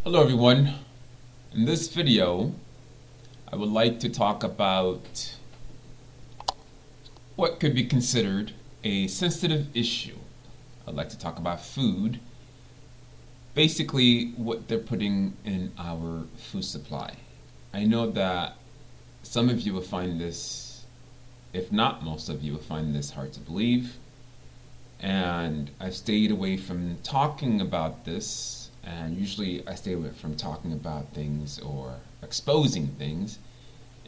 Hello everyone. In this video, I would like to talk about what could be considered a sensitive issue. I'd like to talk about food, basically what they're putting in our food supply. I know that some of you will find this, if not most of you will find this hard to believe, and I've stayed away from talking about this. And usually I stay away from talking about things or exposing things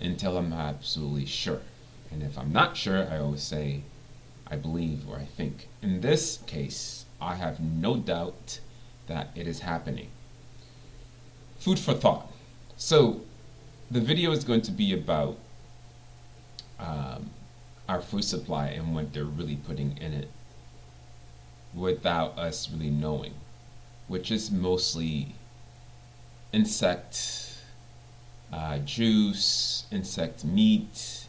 until I'm absolutely sure. And if I'm not sure, I always say I believe or I think. In this case, I have no doubt that it is happening. Food for thought. So the video is going to be about our food supply and what they're really putting in it without us really knowing, which is mostly insect juice, insect meat,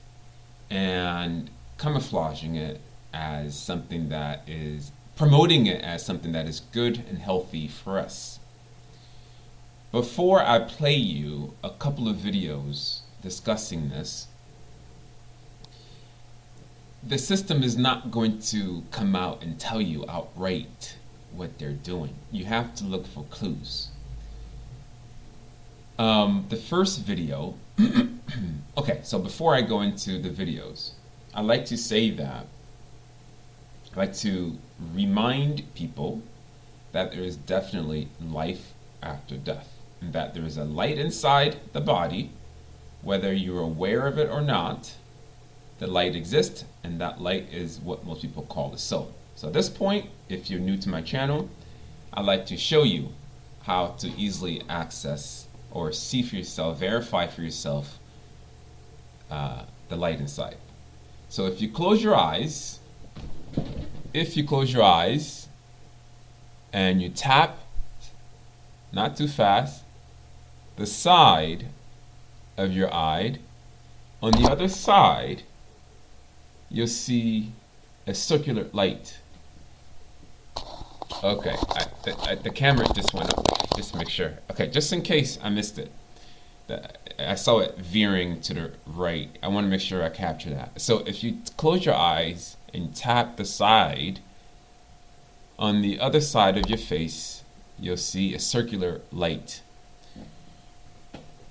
and camouflaging it as something that is, promoting it as something that is good and healthy for us. Before I play you a couple of videos discussing this, the system is not going to come out and tell you outright what they're doing. You have to look for clues. The first video, okay, so before I go into the videos, I like to say that, I like to remind people that there is definitely life after death, and that there is a light inside the body, whether you're aware of it or not. The light exists, and that light is what most people call the soul. So at this point, if you're new to my channel, I'd like to show you how to easily access or see for yourself, verify for yourself the light inside. So if you close your eyes, and you tap, not too fast, the side of your eye, on the other side, you'll see a circular light. Okay, the camera just went up, just to make sure. Okay, just in case I missed it. I saw it veering to the right. I want to make sure I capture that. So if you close your eyes and tap the side, on the other side of your face, you'll see a circular light.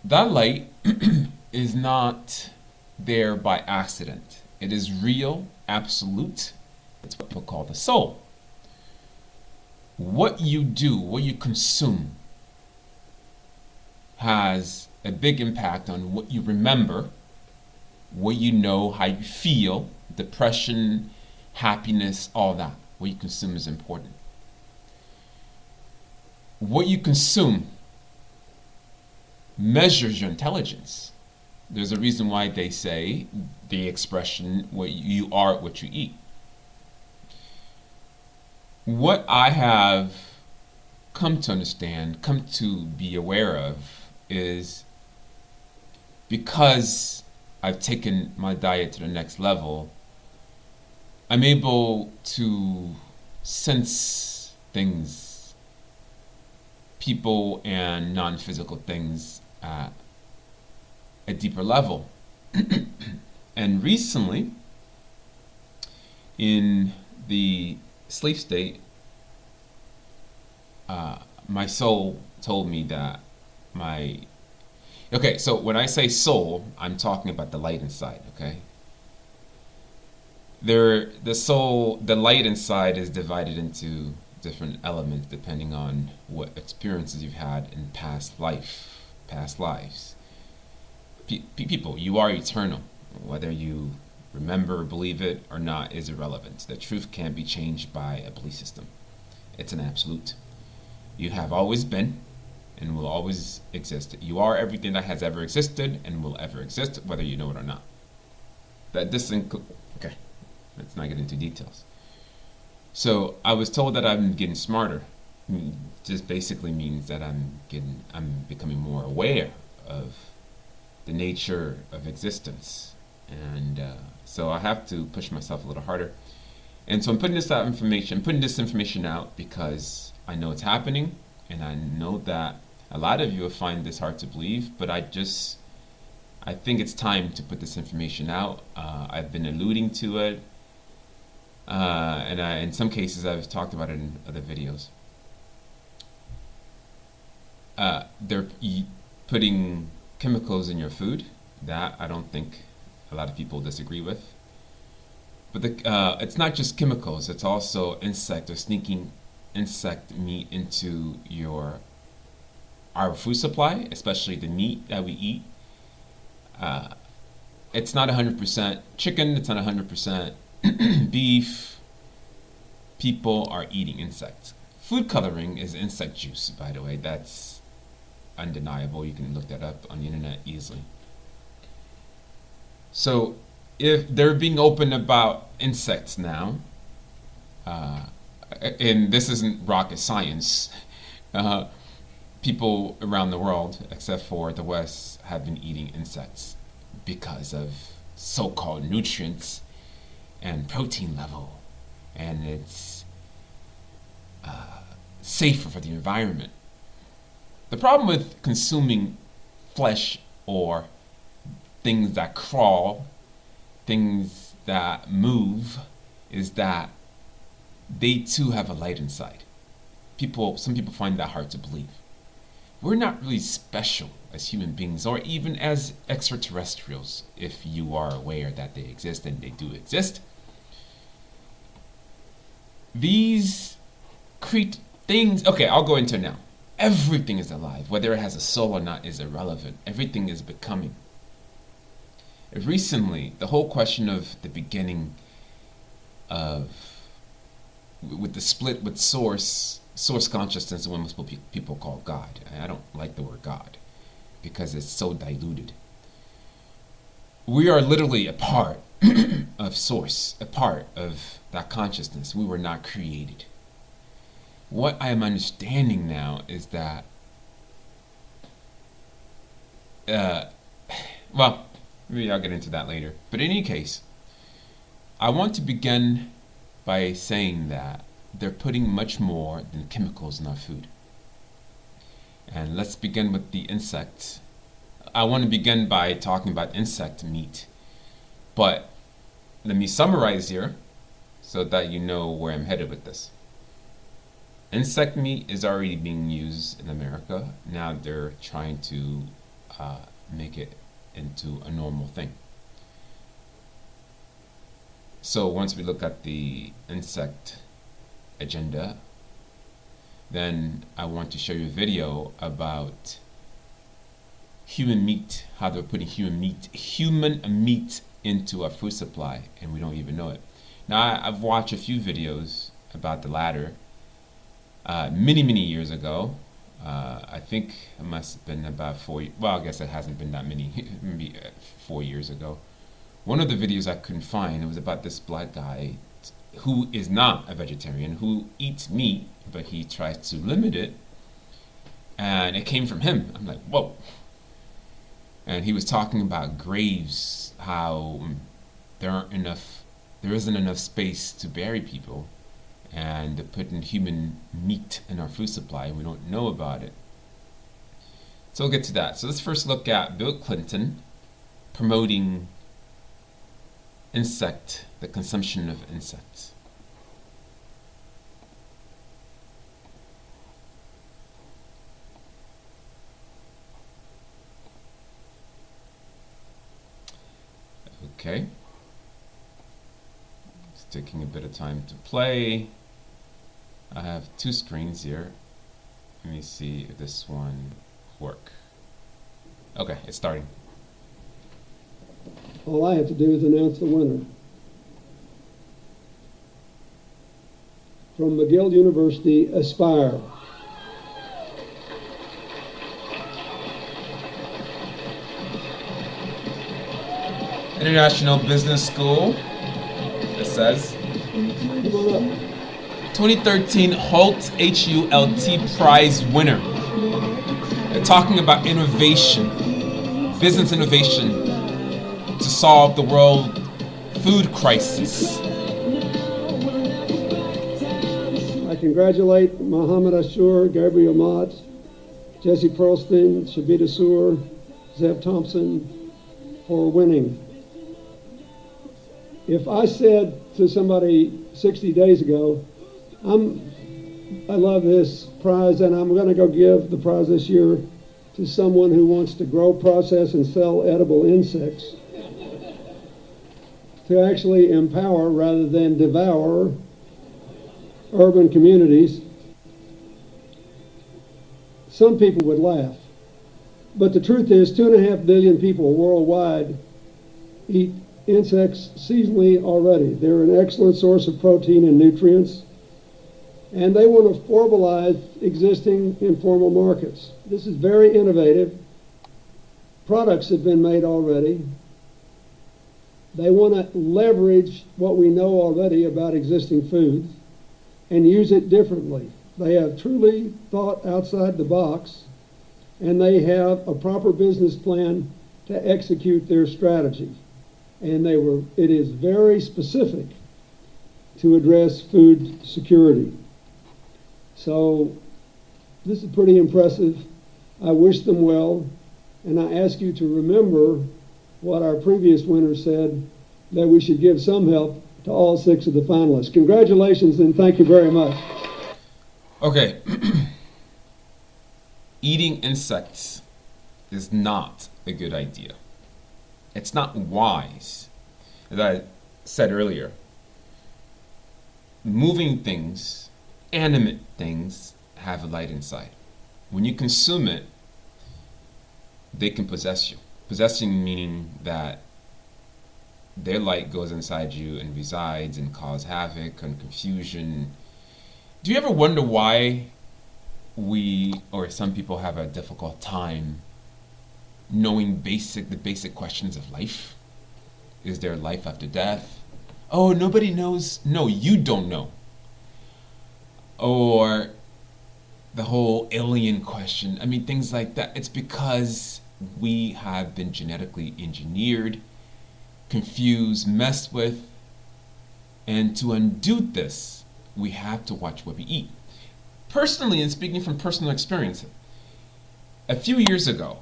That light is not there by accident. It is real, absolute. It's what people call the soul. What you do, what you consume, has a big impact on what you remember, what you know, how you feel, depression, happiness, all that. What you consume is important. What you consume measures your intelligence. There's a reason why they say the expression, what you are what you eat. What I have come to understand, come to be aware of, is because I've taken my diet to the next level, I'm able to sense things, people and non-physical things at a deeper level. And recently, in the sleep state, my soul told me that okay, so when I say soul, I'm talking about the light inside, okay? The soul, the light inside is divided into different elements depending on what experiences you've had in past lives. People, you are eternal. Whether you remember or believe it or not is irrelevant. The truth can't be changed by a belief system. It's an absolute. You have always been and will always exist. You are everything that has ever existed and will ever exist, whether you know it or not. Okay, let's not get into details. So I was told that I'm getting smarter. Just basically means that I'm becoming more aware of the nature of existence, and so I have to push myself a little harder. And so I'm putting this information out because I know it's happening, and I know that A lot of you will find this hard to believe, but I think it's time to put this information out. I've been alluding to it, and in some cases I've talked about it in other videos. They're putting chemicals in your food. That I don't think a lot of people disagree with. But it's not just chemicals, it's also insect or sneaking insect meat into our food supply, especially the meat that we eat. It's not 100% chicken, it's not 100% beef. People are eating insects. Food coloring is insect juice, by the way. That's undeniable. You can look that up on the internet easily. So if they're being open about insects now, and this isn't rocket science, people around the world, except for the West, have been eating insects because of so-called nutrients and protein level, and it's safer for the environment. The problem with consuming flesh or things that crawl, things that move, is that they too have a light inside. Some people find that hard to believe. We're not really special as human beings, or even as extraterrestrials, if you are aware that they exist, and they do exist. These things, okay, I'll go into it now. Everything is alive. Whether it has a soul or not is irrelevant. Everything is becoming. Recently, the whole question of the beginning with the split with source consciousness and what most people call God. I don't like the word God because it's so diluted. We are literally a part of source, a part of that consciousness. We were not created. What I am understanding now is that well, maybe I'll get into that later. But in any case, I want to begin by saying that they're putting much more than chemicals in our food. And let's begin with the insects. I want to begin by talking about insect meat. But let me summarize here so that you know where I'm headed with this. Insect meat is already being used in America. Now they're trying to make it into a normal thing. So once we look at the insect agenda, then I want to show you a video about human meat, how they're putting human meat into our food supply, and we don't even know it. Now, I've watched a few videos about the latter many years ago. I think it must have been about 4 years. Well, I guess it hasn't been that many, maybe 4 years ago. One of the videos I couldn't find, it was about this black guy who is not a vegetarian, who eats meat, but he tries to limit it, and it came from him. I'm like, whoa. And he was talking about graves, how there isn't enough space to bury people, and they're putting human meat in our food supply, and we don't know about it. So we'll get to that. So let's first look at Bill Clinton promoting the consumption of insects. Okay. It's taking a bit of time to play. I have two screens here. Let me see if this one works. Okay, it's starting. All I have to do is announce the winner. From McGill University, Aspire. International Business School, it says. 2013 HULT, H-U-L-T Prize winner. They're talking about innovation, business innovation, to solve the world food crisis. I congratulate Mohammed Ashur, Gabriel Mott, Jesse Pearlstein, Shabita Soor, Zev Thompson for winning. If I said to somebody 60 days ago, I love this prize and I'm going to go give the prize this year to someone who wants to grow, process, and sell edible insects, to actually empower rather than devour urban communities, some people would laugh. But the truth is, 2.5 billion people worldwide eat insects seasonally already. They're an excellent source of protein and nutrients, and they want to formalize existing informal markets. This is very innovative. Products have been made already. They want to leverage what we know already about existing foods and use it differently. They have truly thought outside the box, and they have a proper business plan to execute their strategy. And it is very specific to address food security. So this is pretty impressive. I wish them well, and I ask you to remember what our previous winner said, that we should give some help to all 6 of the finalists. Congratulations, and thank you very much. Okay. Eating insects is not a good idea. It's not wise. As I said earlier, moving things, animate things, have a light inside. When you consume it, they can possess you. Possessing meaning that their light goes inside you and resides and cause havoc and confusion. Do you ever wonder why we, or some people, have a difficult time knowing the basic questions of life? Is there life after death? Oh, nobody knows. No, you don't know. Or the whole alien question. I mean, things like that. It's because we have been genetically engineered, confused, messed with. And to undo this, we have to watch what we eat. Personally, and speaking from personal experience, a few years ago,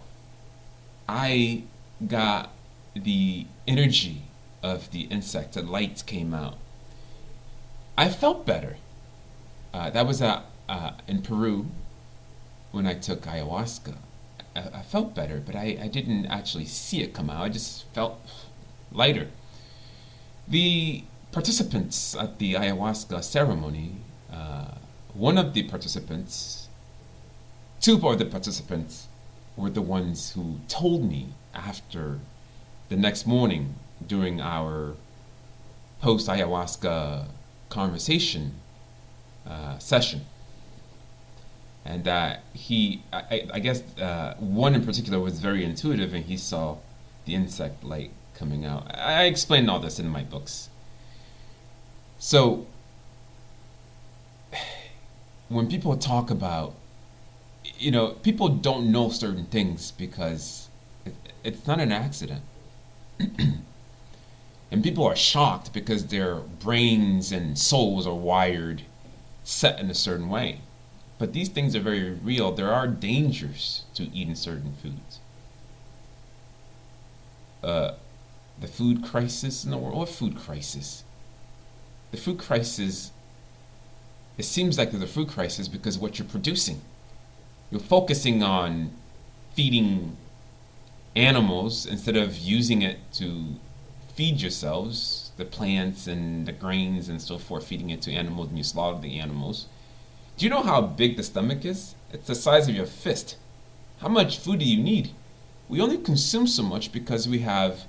I got the energy of the insect. The lights came out. I felt better. That was in Peru when I took ayahuasca. I felt better, but I didn't actually see it come out. I just felt lighter. The participants at the ayahuasca ceremony, one of the participants, 2 of the participants were the ones who told me after the next morning during our post-ayahuasca conversation session. And that I guess one in particular was very intuitive, and he saw the insect light coming out. I explained all this in my books. So when people talk about, people don't know certain things because it's not an accident. And people are shocked because their brains and souls are wired, set in a certain way. But these things are very real. There are dangers to eating certain foods. The food crisis in the world. What food crisis? The food crisis, it seems like there's a food crisis because of what you're producing. You're focusing on feeding animals instead of using it to feed yourselves, the plants and the grains and so forth, feeding it to animals, and you slaughter the animals. Do you know how big the stomach is? It's the size of your fist. How much food do you need? We only consume so much because we have,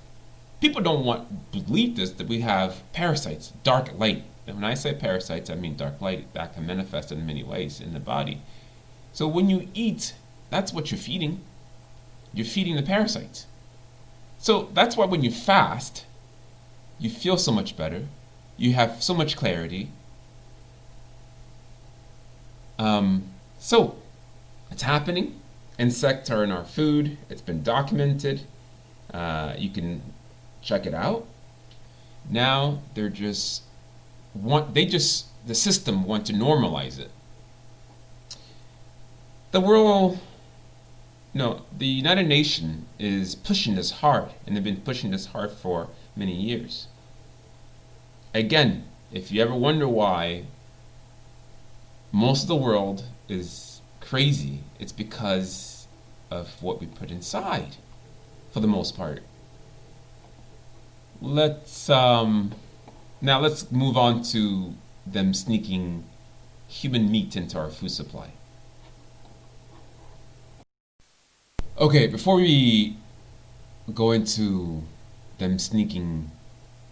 people don't want to believe this, that we have parasites, dark light. And when I say parasites, I mean dark light that can manifest in many ways in the body. So when you eat, that's what you're feeding. You're feeding the parasites. So that's why when you fast, you feel so much better. You have so much clarity. So it's happening. Insects are in our food. It's been documented. You can check it out. Now the system want to normalize it. The world No, the United Nations is pushing this hard, and they've been pushing this hard for many years. Again, if you ever wonder why most of the world is crazy, it's because of what we put inside, for the most part. Now let's move on to them sneaking human meat into our food supply. Okay, before we go into them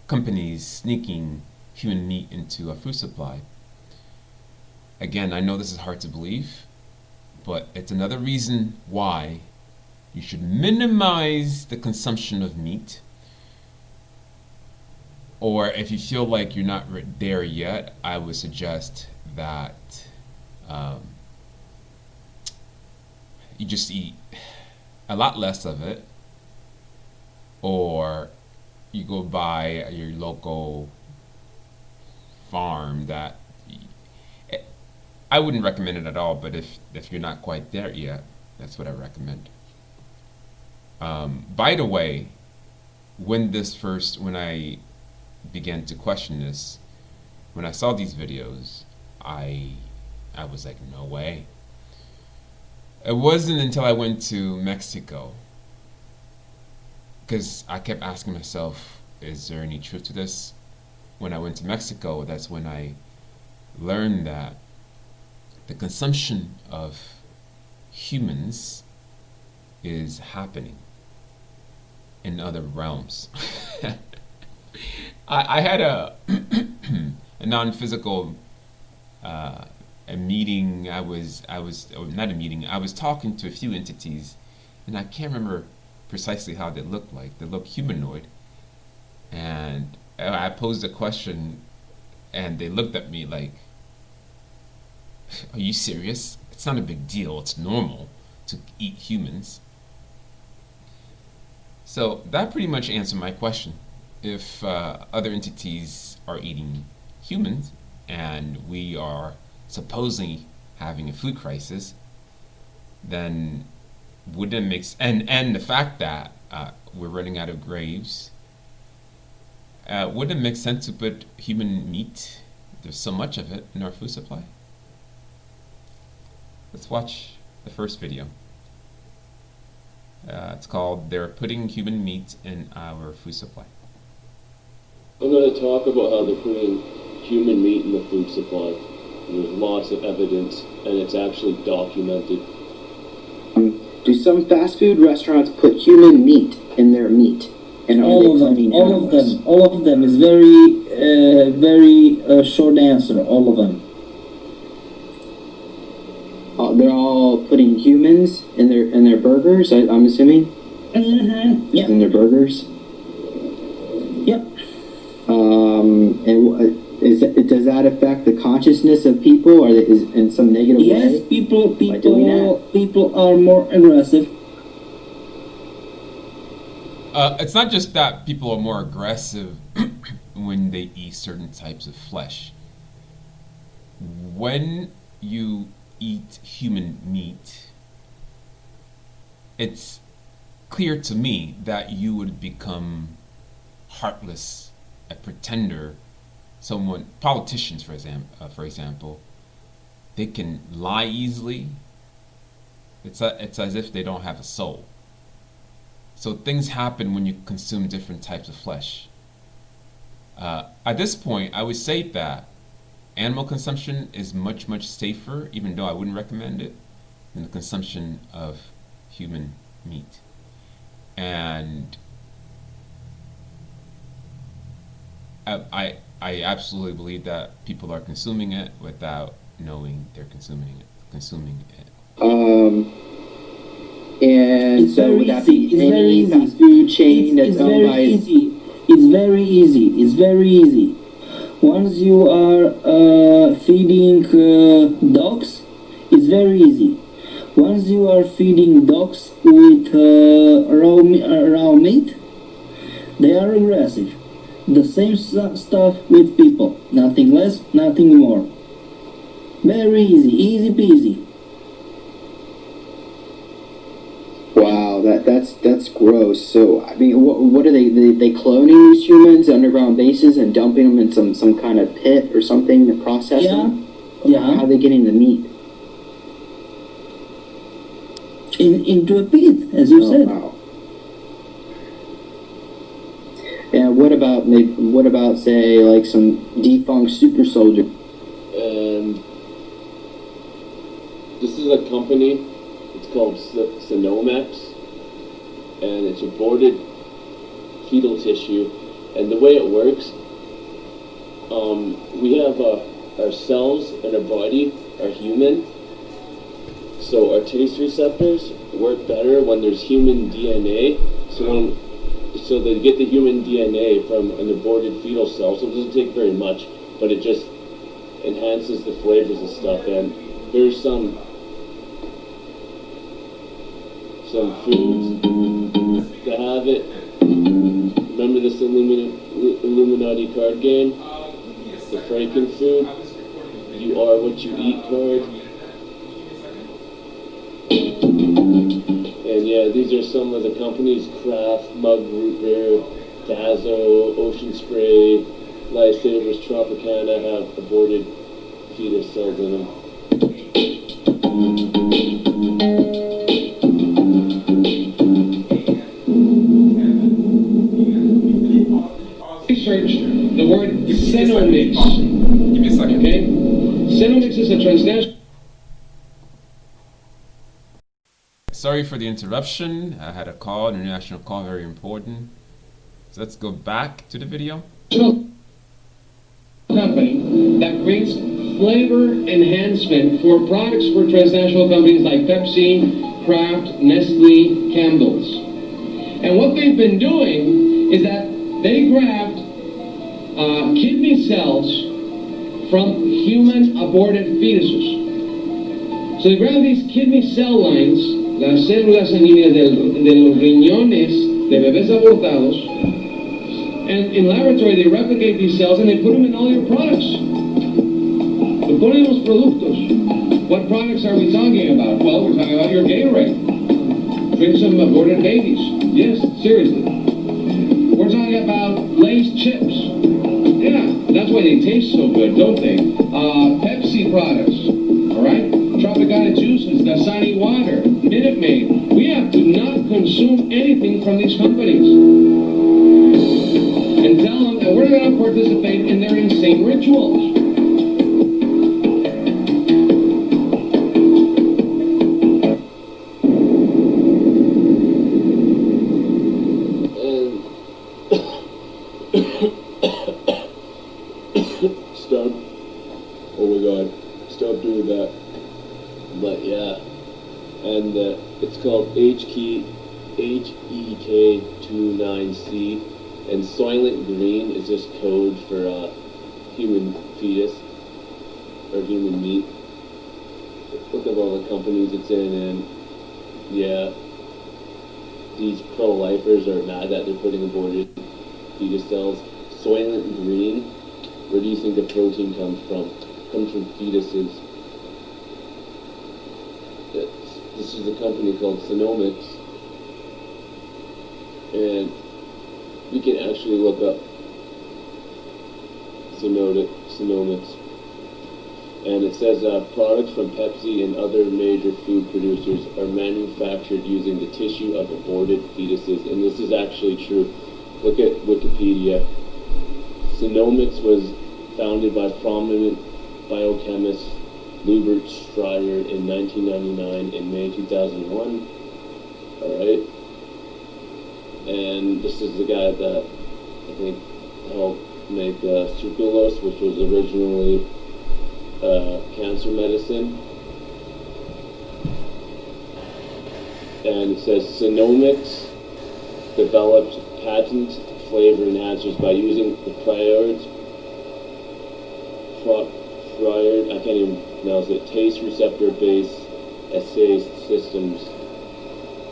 companies sneaking human meat into our food supply, again, I know this is hard to believe, but it's another reason why you should minimize the consumption of meat. Or if you feel like you're not there yet, I would suggest that you just eat a lot less of it, or you go buy your local farm that I wouldn't recommend it at all, but if you're not quite there yet, that's what I recommend. By the way, when I began to question this, when I saw these videos, I was like, no way. It wasn't until I went to Mexico, because I kept asking myself, is there any truth to this? When I went to Mexico, that's when I learned that the consumption of humans is happening in other realms. I had a non-physical a meeting. I was not a meeting. I was talking to a few entities, and I can't remember precisely how they looked like. They looked humanoid, and I posed a question, and they looked at me like, "Are you serious? It's not a big deal. It's normal to eat humans." So that pretty much answered my question. If other entities are eating humans, and we are supposedly having a food crisis, then wouldn't it make and the fact that we're running out of graves, wouldn't it make sense to put human meat? There's so much of it in our food supply. Let's watch the first video. It's called "They're Putting Human Meat in Our Food Supply." I'm going to talk about how they're putting human meat in the food supply. There's lots of evidence, and it's actually documented. Do some fast food restaurants put human meat in their meat? And all of them is very short answer. All of them. They're all putting humans in their burgers. I'm assuming. Mm-hmm. Yeah. In their burgers. Yep. And does that affect the consciousness of people, or is in some negative way? Yes, people are more aggressive. It's not just that people are more aggressive when they eat certain types of flesh. When you eat human meat, it's clear to me that you would become heartless, a pretender. Politicians, for example, they can lie easily. It's as if they don't have a soul. So things happen when you consume different types of flesh. At this point, I would say that animal consumption is much, much safer, even though I wouldn't recommend it, than the consumption of human meat. And I absolutely believe that people are consuming it without knowing they're consuming it. And it's so would that be it's any fast food chain that's owned by? It's very easy. Once you are feeding dogs, it's very easy. Once you are feeding dogs with raw meat, they are aggressive. The same stuff with people. Nothing less, nothing more. Very easy peasy. wow, that's gross. So I mean, what are they cloning these humans underground bases and dumping them in some kind of pit or something to process them? Yeah. How are they getting the meat? Into a pit, as you said. Wow. And what about say like some defunct super soldier? And this is a company. It's called Synomex, and it's aborted fetal tissue. And the way it works, we have our cells in our body are human, so our taste receptors work better when there's human DNA. So they get the human DNA from an aborted fetal cell, so it doesn't take very much, but it just enhances the flavors and stuff. And there's some foods that have it. Remember this Illuminati card game? The Franken food? You are what you eat card. And yeah, these are some of the companies: Kraft, Mug Root Beer, Dazo, Ocean Spray, Lifesavers, Tropicana have aborted fetus cells in them. Research the word Synomex. Give me a second. Okay? Synomex is a transnational. Sorry for the interruption. I had a call, an international call, very important. So let's go back to the video. Company that brings flavor enhancement for products for transnational companies like Pepsi, Kraft, Nestle, Campbell's. And what they've been doing is that they grabbed kidney cells from human aborted fetuses. So they grabbed these kidney cell lines, las células sanguíneas de los riñones de bebés abortados, and in laboratory they replicate these cells and they put them in all your products. Lo ponen los productos. What products are we talking about? Well, we're talking about your Gatorade. Drink some aborted babies. Yes, seriously. We're talking about Lay's chips. Yeah, that's why they taste so good, don't they? Pepsi products, all right? Tropicana juices, Dasani water, Minute Maid. We have to not consume anything from these companies. And tell them that we're going to participate in their insane rituals. Stop. Oh my god. Stop doing that. But yeah. And it's called HEK29C. And Soylent Green is just code for human fetus. Or human meat. Look at all the companies it's in, and yeah. These pro-lifers are mad that they're putting aborted fetus cells. Soylent Green, where do you think the protein comes from? It comes from fetuses. This is a company called Synomex, and we can actually look up Synomex. And it says products from Pepsi and other major food producers are manufactured using the tissue of aborted fetuses. And this is actually true. Look at Wikipedia. Synomex was founded by prominent biochemist Lubert Stryer in 1999 and May 2001. Alright? And this is the guy that I think helped make sucralose, which was originally cancer medicine. And it says Synomex developed patent flavor enhancers by using the I can't even pronounce it, taste receptor based assay systems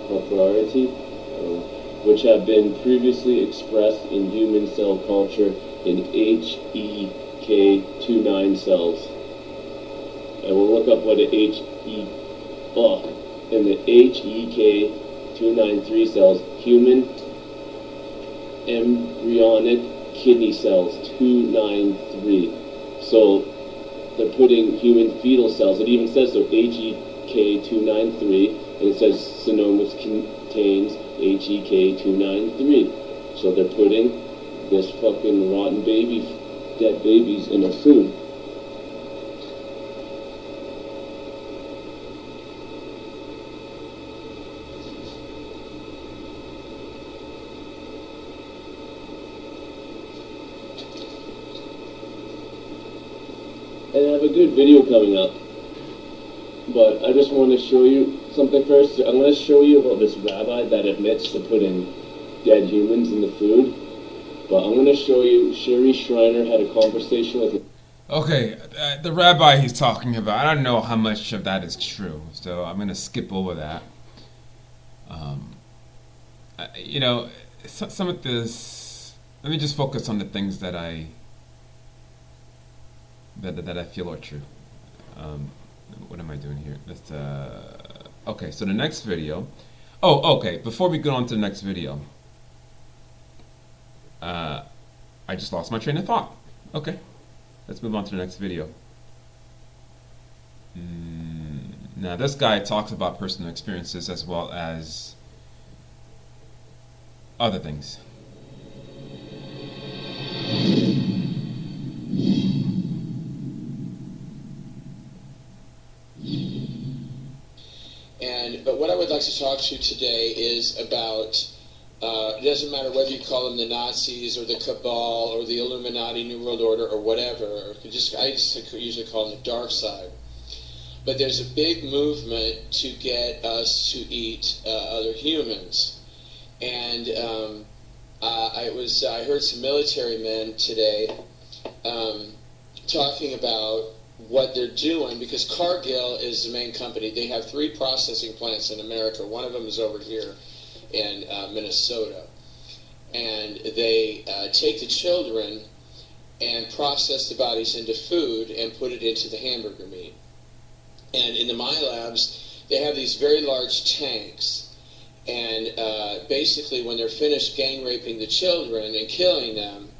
propriety, which have been previously expressed in human cell culture in HEK29 cells. And we'll look up what in the HEK29 293 cells, human embryonic kidney cells 293. So they're putting human fetal cells. It even says so, HEK293, and it says Sonomus contains HEK293. So they're putting this fucking rotten baby, dead babies in a food. And I have a good video coming up, but I just want to show you something first. I'm going to show you about this rabbi that admits to putting dead humans in the food, but I'm going to show you Sherry Shriner had a conversation with... Okay, the rabbi he's talking about, I don't know how much of that is true, so I'm going to skip over that. You know, some of this, let me just focus on the things that I feel are true. What am I doing here? Let's, okay, so the next video. Oh, okay, before we go on to the next video, I just lost my train of thought. Okay, let's move on to the next video. Now, this guy talks about personal experiences as well as other things. But what I would like to talk to you today is about, it doesn't matter whether you call them the Nazis or the Cabal or the Illuminati, New World Order or whatever, or I just usually call them the dark side. But there's a big movement to get us to eat other humans. And I heard some military men today talking about what they're doing, because Cargill is the main company. They have 3 processing plants in America. One of them is over here in Minnesota. And they take the children and process the bodies into food and put it into the hamburger meat. And in the My Labs, they have these very large tanks. And basically when they're finished gang raping the children and killing them,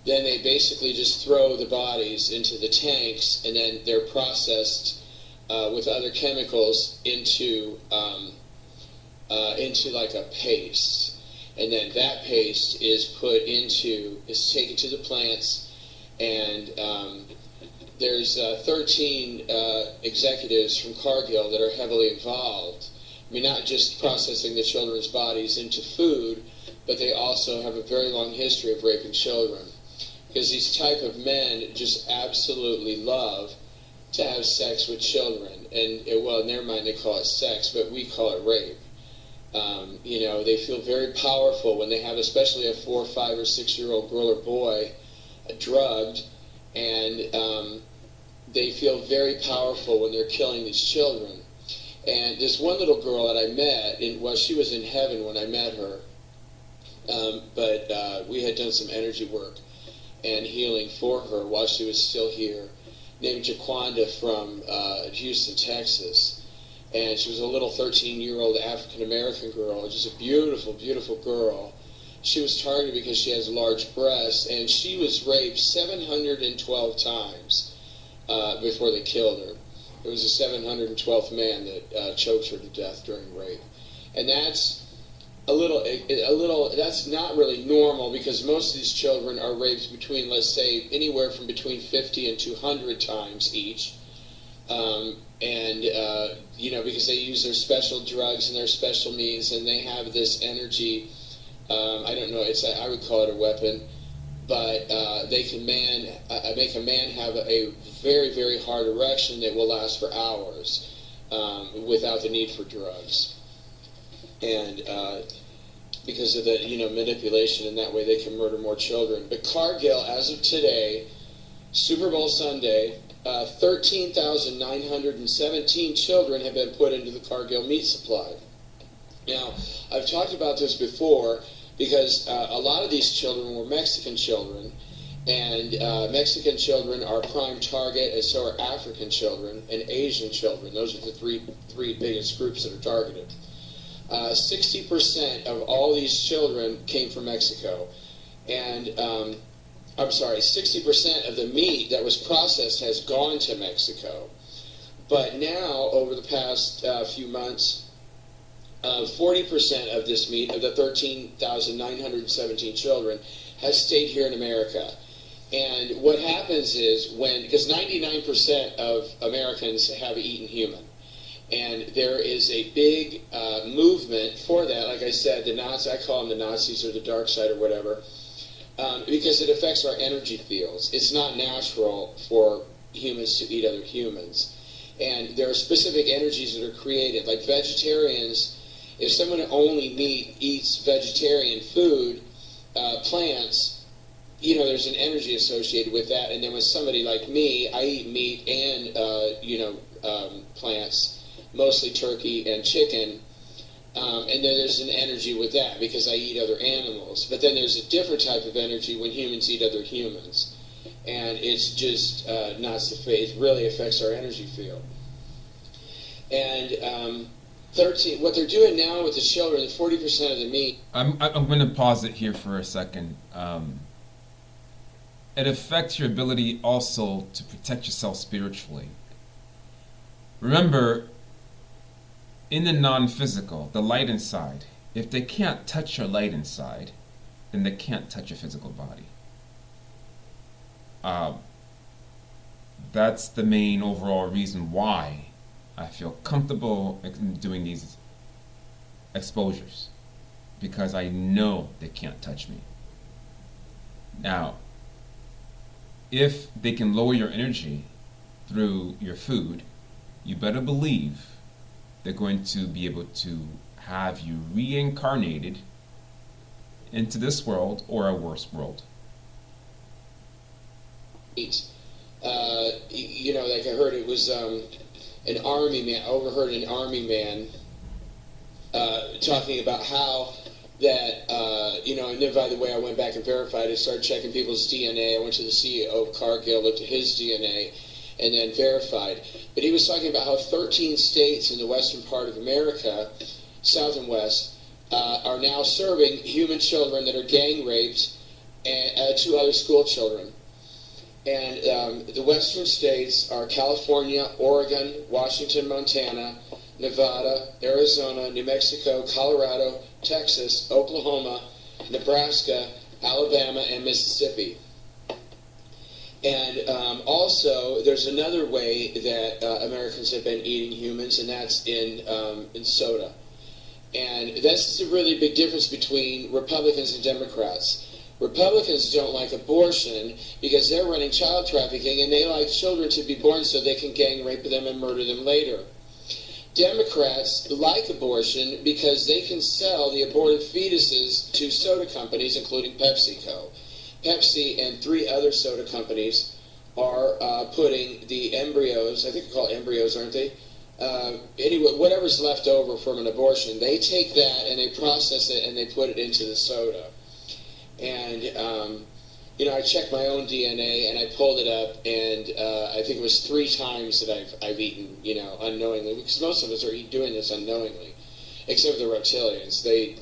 then they basically just throw the bodies into the tanks, and then they're processed with other chemicals into like a paste. And then that paste is taken to the plants, and there's 13 executives from Cargill that are heavily involved. I mean, not just processing the children's bodies into food, but they also have a very long history of raping children. Because these type of men just absolutely love to have sex with children. And, well, in their mind they call it sex, but we call it rape. You know, they feel very powerful when they have especially a 4, 5, or 6-year-old girl or boy drugged, and they feel very powerful when they're killing these children. And this one little girl that I met, she was in heaven when I met her, but we had done some energy work and healing for her while she was still here, named Jaquanda from Houston, Texas. And she was a little 13-year-old African-American girl, just a beautiful, beautiful girl. She was targeted because she has large breasts, and she was raped 712 times before they killed her. It was the 712th man that choked her to death during rape. And that's that's not really normal, because most of these children are raped between, let's say, anywhere from between 50 and 200 times each. You know, because they use their special drugs and their special means, and they have this energy, I don't know, I would call it a weapon, but they can make a man have a very, very hard erection that will last for hours without the need for drugs. And because of the manipulation, and that way they can murder more children. But Cargill, as of today, Super Bowl Sunday, 13,917 children have been put into the Cargill meat supply. Now, I've talked about this before, because a lot of these children were Mexican children, and Mexican children are prime target, and so are African children and Asian children. Those are the three biggest groups that are targeted. 60% of all these children came from Mexico. And, 60% of the meat that was processed has gone to Mexico. But now, over the past few months, 40% of this meat, of the 13,917 children, has stayed here in America. And what happens is because 99% of Americans have eaten human. And there is a big movement for that. Like I said, the Nazis, I call them the Nazis or the dark side or whatever, because it affects our energy fields. It's not natural for humans to eat other humans. And there are specific energies that are created. Like vegetarians, if someone only eats vegetarian food, plants, there's an energy associated with that. And then with somebody like me, I eat meat and, plants, mostly turkey and chicken, and then there's an energy with that because I eat other animals. But then there's a different type of energy when humans eat other humans, and it's just not so. It really affects our energy field. And what they're doing now with the children, 40% of the meat. I'm going to pause it here for a second. It affects your ability also to protect yourself spiritually. Remember, in the non-physical, the light inside, if they can't touch your light inside, then they can't touch your physical body. That's the main overall reason why I feel comfortable in doing these exposures, because I know they can't touch me. Now, if they can lower your energy through your food, you better believe they're going to be able to have you reincarnated into this world or a worse world. Like I heard it was an army man, overheard an army man talking about how that, and then by the way, I went back and verified it, started checking people's DNA. I went to the CEO of Cargill, looked at his DNA, and then verified. But he was talking about how 13 states in the western part of America, south and west, are now serving human children that are gang raped to other school children. And the western states are California, Oregon, Washington, Montana, Nevada, Arizona, New Mexico, Colorado, Texas, Oklahoma, Nebraska, Alabama, and Mississippi. And also, there's another way that Americans have been eating humans, and that's in soda. And that's the really big difference between Republicans and Democrats. Republicans don't like abortion because they're running child trafficking, and they like children to be born so they can gang rape them and murder them later. Democrats like abortion because they can sell the aborted fetuses to soda companies, including PepsiCo. Pepsi and 3 other soda companies are putting the embryos, I think they're called embryos, aren't they? Anyway, whatever's left over from an abortion, they take that and they process it and they put it into the soda. And, I checked my own DNA and I pulled it up, and I think it was 3 times that I've eaten, unknowingly, because most of us are doing this unknowingly, except for the reptilians. They,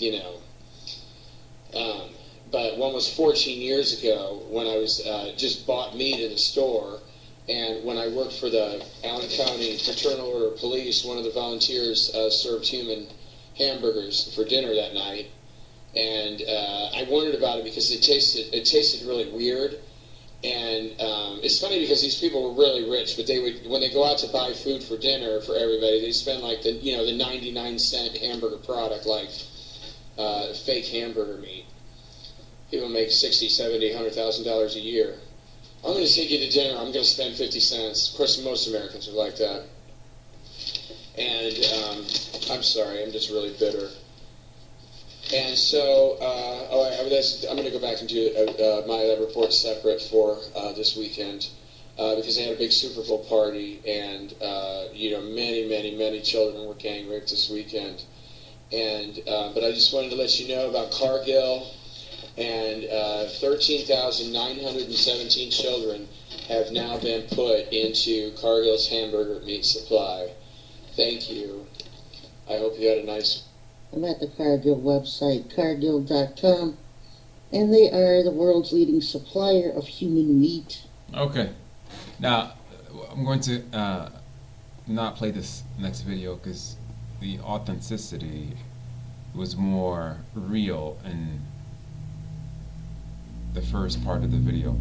but one was 14 years ago when I was just bought meat in the store, and when I worked for the Allen County Fraternal Order of Police, one of the volunteers served human hamburgers for dinner that night. And I wondered about it because it tasted really weird. And it's funny because these people were really rich, but they would, when they go out to buy food for dinner for everybody, they spend like the 99-cent hamburger product, like fake hamburger meat. People make $60,000, $70,000, $100,000 a year. I'm going to take you to dinner. I'm going to spend 50 cents. Of course, most Americans are like that. And I'm sorry, I'm just really bitter. And so, I'm going to go back and do my report separate for this weekend because they had a big Super Bowl party, and many children were gang raped this weekend. And but I just wanted to let you know about Cargill, and 13,917 children have now been put into Cargill's hamburger meat supply. Thank you. I hope you had a nice I'm at the Cargill website, cargill.com, and they are the world's leading supplier of human meat. Okay. Now, I'm going to not play this next video because the authenticity was more real in the first part of the video.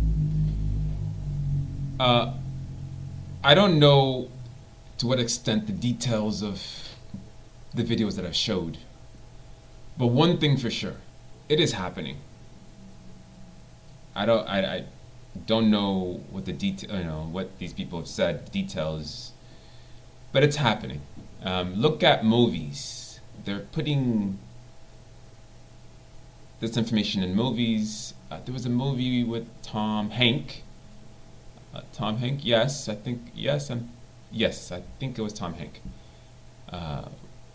I don't know to what extent the details of the videos that I showed, but one thing for sure, it is happening. I don't know what the detail, what these people have said, details, but it's happening. Look at movies. They're putting this information in movies. There was a movie with Tom Hanks. Yes, I think it was Tom Hanks.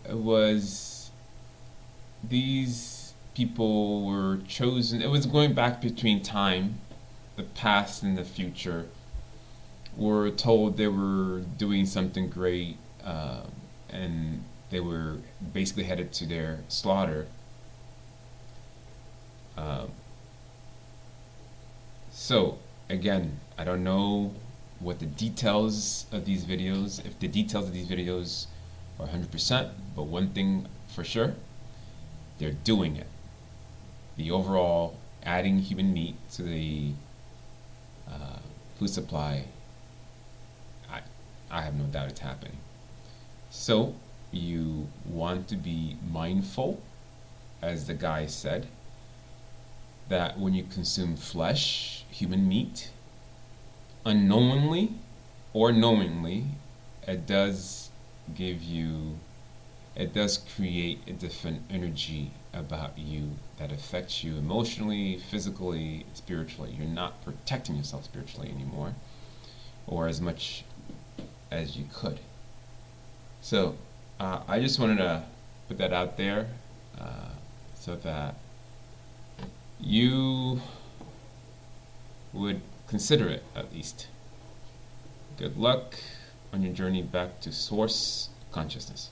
It was these people were chosen. It was going back between time, the past and the future. Were told they were doing something great, and they were basically headed to their slaughter. So again, I don't know what the details of these videos, if the details of these videos are 100%, but one thing for sure, they're doing it. The overall adding human meat to the food supply, I have no doubt it's happening. So you want to be mindful, as the guy said, that when you consume flesh, human meat, unknowingly or knowingly, it does create a different energy about you that affects you emotionally, physically, spiritually. You're not protecting yourself spiritually anymore, or as much as you could. So I just wanted to put that out there so that you would consider it, at least. Good luck on your journey back to source consciousness.